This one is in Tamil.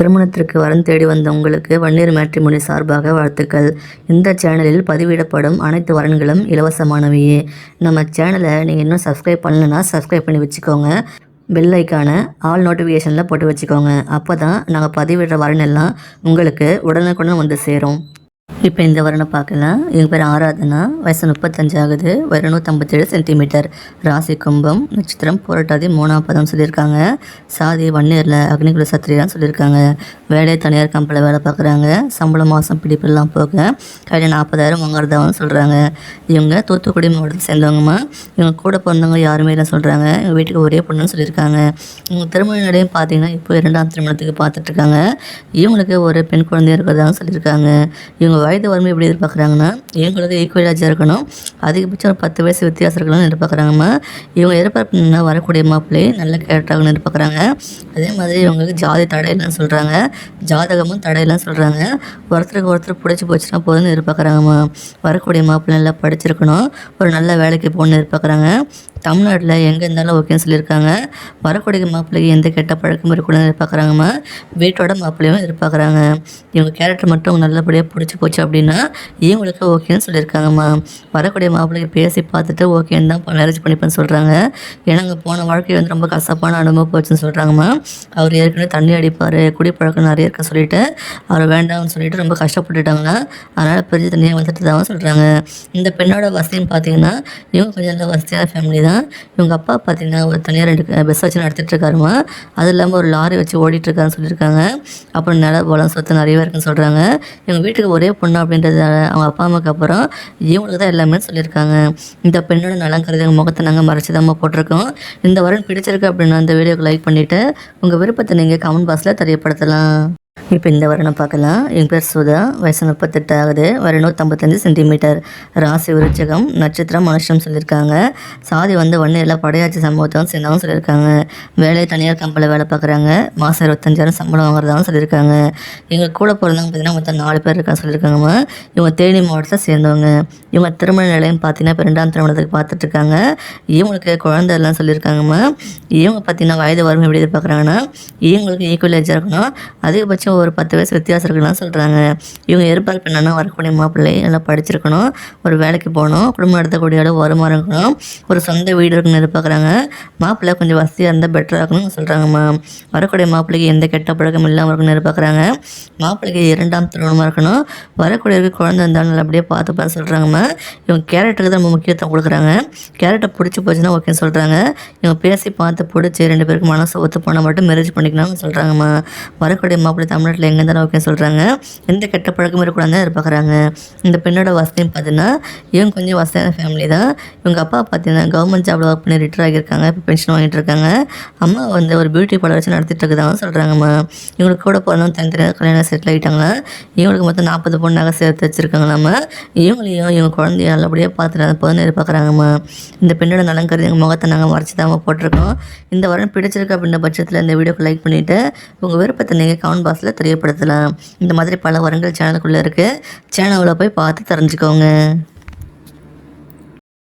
திருமணத்திற்கு வரன் தேடி வந்த உங்களுக்கு வன்னியர் மேட்ரிமோனி சார்பாக வாழ்த்துக்கள். இந்த சேனலில் பதிவிடப்படும் அனைத்து வரன்களும் இலவசமானவையே. நம்ம சேனலை நீங்கள் இன்னும் சப்ஸ்கிரைப் பண்ணலைன்னா சப்ஸ்கிரைப் பண்ணி வச்சுக்கோங்க. பெல் ஐக்கான ஆல் நோட்டிஃபிகேஷனில் போட்டு வச்சுக்கோங்க. அப்போ தான் நாங்கள் பதிவிடுற வரன் எல்லாம் உங்களுக்கு உடனுக்குடன் வந்து சேரும். இப்போ இந்த வரனை பார்க்கலாம். இவங்க பேர் ஆராதனா, வயசு 35 ஆகுது, 157 சென்டிமீட்டர், ராசி கும்பம், நட்சத்திரம் புரட்டாதி 3ஆம் பதம் சொல்லியிருக்காங்க. சாதி வன்னியரில் அக்னிகுல சத்திரியான்னு சொல்லியிருக்காங்க. வேலை தனியார் கம்பெனியில் வேலை பார்க்குறாங்க. சம்பளம் மாதம் பிடிப்பெல்லாம் போக கையில் 40,000 வாங்குறதாகவும் சொல்கிறாங்க. இவங்க தூத்துக்குடி மாவட்டத்தில் சேர்ந்தவங்கம்மா. இவங்க கூட பிறந்தவங்க யாருமே இல்லை சொல்கிறாங்க. எங்கள் வீட்டுக்கு ஒரே பொண்ணுன்னு சொல்லியிருக்காங்க. இவங்க திருமண நிலையம் பார்த்தீங்கன்னா இப்போ 2ஆம் திருமணத்துக்கு பார்த்துட்ருக்காங்க. இவங்களுக்கு ஒரு பெண் குழந்தைய இருக்கிறதாகவும் சொல்லியிருக்காங்க. இவங்க வயது வரம்பு எப்படி எதிர்பார்க்குறாங்கன்னா, இவங்களுக்கு ஈக்குவலாக இருக்கணும், அதிகபட்சம் ஒரு 10 வயசு வித்தியாசம் இருக்கணும்னு எதிர்பார்க்குறாங்கம்மா. இவங்க எதிர்பார்ப்புன்னா வரக்கூடிய மாப்பிள்ளை நல்ல கேரக்டராகனு எதிர்பார்க்குறாங்க. அதே மாதிரி இவங்களுக்கு ஜாதி தடையில்லைன்னு சொல்கிறாங்க, ஜாதகமும் தடையில்லைன்னு சொல்கிறாங்க. ஒருத்தருக்கு ஒருத்தர் பிடிச்சி போச்சுன்னா போதுன்னு எதிர்பார்க்குறாங்கம்மா. வரக்கூடிய மாப்பிள்ளை நல்லா படிச்சிருக்கணும், ஒரு நல்ல வேலைக்கு போகணுன்னு எதிர்பார்க்குறாங்க. தமிழ்நாட்டில் எங்கே இருந்தாலும் ஓகேன்னு சொல்லியிருக்காங்க. வரக்கூடிய மாப்பிள்ளைக்கு எந்த கெட்ட பழக்கமும் இருக்கக்கூடாதுன்னு எதிர்பார்க்குறாங்கம்மா. வீட்டோட மாப்பிள்ளையும் எதிர்பார்க்குறாங்க. இவங்க கேரக்டர் மட்டும் நல்லபடியாக பிடிச்சி போச்சு அப்படின்னா இவங்களுக்கு ஓகேன்னு சொல்லியிருக்காங்கம்மா. வரக்கூடிய மாப்பிள்ளைக்கு பேசி பார்த்துட்டு ஓகேன்னு தான் மேரேஜ் பண்ணிப்பேன்னு சொல்கிறாங்க. ஏன்னா அங்கே போன வாழ்க்கை வந்து ரொம்ப கசப்பான அனுபவம் போச்சுன்னு சொல்கிறாங்கம்மா. அவர் ஏற்கனவே தண்ணி அடிப்பார், குடிப்பழக்கம் நிறைய இருக்குன்னு சொல்லிட்டு அவர் வேண்டாம்னு சொல்லிட்டு ரொம்ப கஷ்டப்பட்டுட்டாங்கன்னா அதனால் பிரிஞ்சு தண்ணியாக வந்துட்டு தான் சொல்கிறாங்க. இந்த பெண்ணோட வசதின்னு பார்த்தீங்கன்னா இவங்க கொஞ்சம் நல்ல வசதியான ஃபேமிலி தான். இவங்க அப்பா பார்த்தீங்கன்னா ஒரு தனியாக 2 பஸ் வச்சு நடத்திட்டு இருக்காருமா. அது இல்லாமல் ஒரு லாரி வச்சு ஓடிட்டுருக்காருன்னு சொல்லியிருக்காங்க. அப்புறம் நில பலம் சொத்து நிறையவே இருக்குன்னு சொல்கிறாங்க. இவங்க வீட்டுக்கு ஒரே பொண்ணு அப்படின்றதால அவங்க அப்பா அம்மாவுக்கு அப்புறம் இவங்களுக்கு தான் எல்லாமே சொல்லியிருக்காங்க. இந்த பெண்ணோட நலம் கருதி எங்கள் முகத்தை நாங்கள் மறைச்சி தான் போட்டிருக்கோம். இந்த வரன் பிடிச்சிருக்கு அப்படின்னா இந்த வீடியோக்கு லைக் பண்ணிவிட்டு உங்கள் விருப்பத்தை நீங்கள் கமெண்ட் பாக்ஸில் தெரியப்படுத்தலாம். இப்போ இந்த வரனை பார்க்கலாம். என் பேர் சுதா, வயசு 38 ஆகுது, 155 சென்டிமீட்டர், ராசி விருச்சகம், நட்சத்திரம் மனுஷம் சொல்லியிருக்காங்க. சாதி வந்து வன்னியரில் படையாட்சி சம்பவத்தான் சேர்ந்தவங்க சொல்லியிருக்காங்க. வேலை தனியார் கம்பெனியில் வேலை பார்க்குறாங்க. மாதம் 25,000 சம்பளம் வாங்குறதாகவும் சொல்லியிருக்காங்க. எங்கள் கூட பிறந்தவங்க பார்த்தீங்கன்னா மொத்தம் 4 பேர் இருக்கான்னு சொல்லியிருக்காங்கம்மா. இவங்க தேனி மாவட்டத்தில் சேர்ந்தவங்க. இவங்க திருமண நிலையம் பார்த்தீங்கன்னா இப்போ 2ஆம் திருமணத்துக்கு பார்த்துட்ருக்காங்க. இவங்களுக்கு குழந்தை எல்லாம் சொல்லியிருக்காங்கம்மா. இவங்க பார்த்தீங்கன்னா வயது வரம்பு எப்படி எதிர்பார்க்குறாங்கன்னா இவங்களுக்கு ஈக்குவல் ஏஜாக இருக்கணும், அதிகபட்சம் ஒரு 10 வயசு வித்தியாசம் இருக்குன்னு சொல்கிறாங்க. இவங்க எதிர்பார்ப்பு என்னென்னா வரக்கூடிய மாப்பிள்ளை நல்லா படிச்சிருக்கணும், ஒரு வேலைக்கு போகணும், குடும்பம் நடத்தக்கூடிய அளவு வருமானம் இருக்கணும், ஒரு சொந்த வீடு இருக்குன்னு எதிர்பார்க்குறாங்க. மாப்பிள்ளை கொஞ்சம் வசதியாக இருந்தால் பெட்டராக இருக்கணும்னு சொல்கிறாங்கம்மா. வரக்கூடிய மாப்பிள்ளைக்கு எந்த கெட்ட பழக்கம் இல்லாமல் இருக்குன்னு எதிர்பார்க்குறாங்க. மாப்பிள்ளைக்கு 2ஆம் திருமணமாக இருக்கணும், வரக்கூடியவருக்கு குழந்தை இருந்தாலும் நல்லபடியாக பார்த்துப்பான்னு சொல்கிறாங்கம்மா. இவங்க கேரக்டருக்கு தான் ரொம்ப முக்கியத்துவம் கொடுக்குறாங்க. கேரக்டர் பிடிச்சி போச்சுன்னா ஓகேன்னு சொல்கிறாங்க. இவங்க பேசி பார்த்து பிடிச்சி 2 பேருக்கு மனசு ஒத்து போனால் மட்டும் மேரேஜ் பண்ணிக்கணும்னு சொல்கிறாங்கம்மா. வரக்கூடிய மாப்பிள்ளை தமிழ்நாட்டில் எங்கே இருந்தாலும் ஓகே சொல்கிறாங்க. எந்த கெட்ட பழக்கமும் இருக்கக்கூடாது தான் எதிர்பார்க்குறாங்க. இந்த பெண்ணோட வசதியும் பார்த்தீங்கன்னா இவங்க கொஞ்சம் வசதியான ஃபேமிலி தான். இவங்க அப்பா பார்த்தீங்கன்னா கவர்மெண்ட் ஜாபில் ஒர்க் பண்ணி ரிட்டையர் ஆகியிருக்காங்க, இப்போ பென்ஷன் வாங்கிட்டு இருக்காங்க. அம்மா வந்து ஒரு பியூட்டி பார்லர் வச்சு நடத்திட்டு இருக்குதாங்க சொல்கிறாங்கம்மா. இவங்களுக்கு கூட பிறந்தவங்க தனித்தனியாக கல்யாணம் செட்டில் ஆகிட்டாங்களா. இவங்களுக்கு மொத்தம் 40 பொண்ணாக சேர்த்து வச்சுருக்காங்களாம்மா. இவங்களையும் இவங்க குழந்தைய நல்லபடியாக பார்த்துட்டு போதுன்னு எதிர்பார்க்குறாங்கம்மா. இந்த பெண்ணோட நலம் கருதி எங்கள் முகத்தை நாங்கள் மறைச்சி தான் போட்டிருக்கோம். இந்த வரன் பிடிச்சிருக்கு அப்படின்ற பட்சத்தில் இந்த வீடியோக்கு லைக் பண்ணிவிட்டு உங்கள் விருப்பத்தை நீங்கள் கமெண்ட் பாக்ஸில் தெரியப்படுத்தலாம். இந்த மாதிரி பல வரங்கள் சேனலுக்குள்ளே இருக்குது. சேனலில் போய் பார்த்து தெரிஞ்சுக்கோங்க.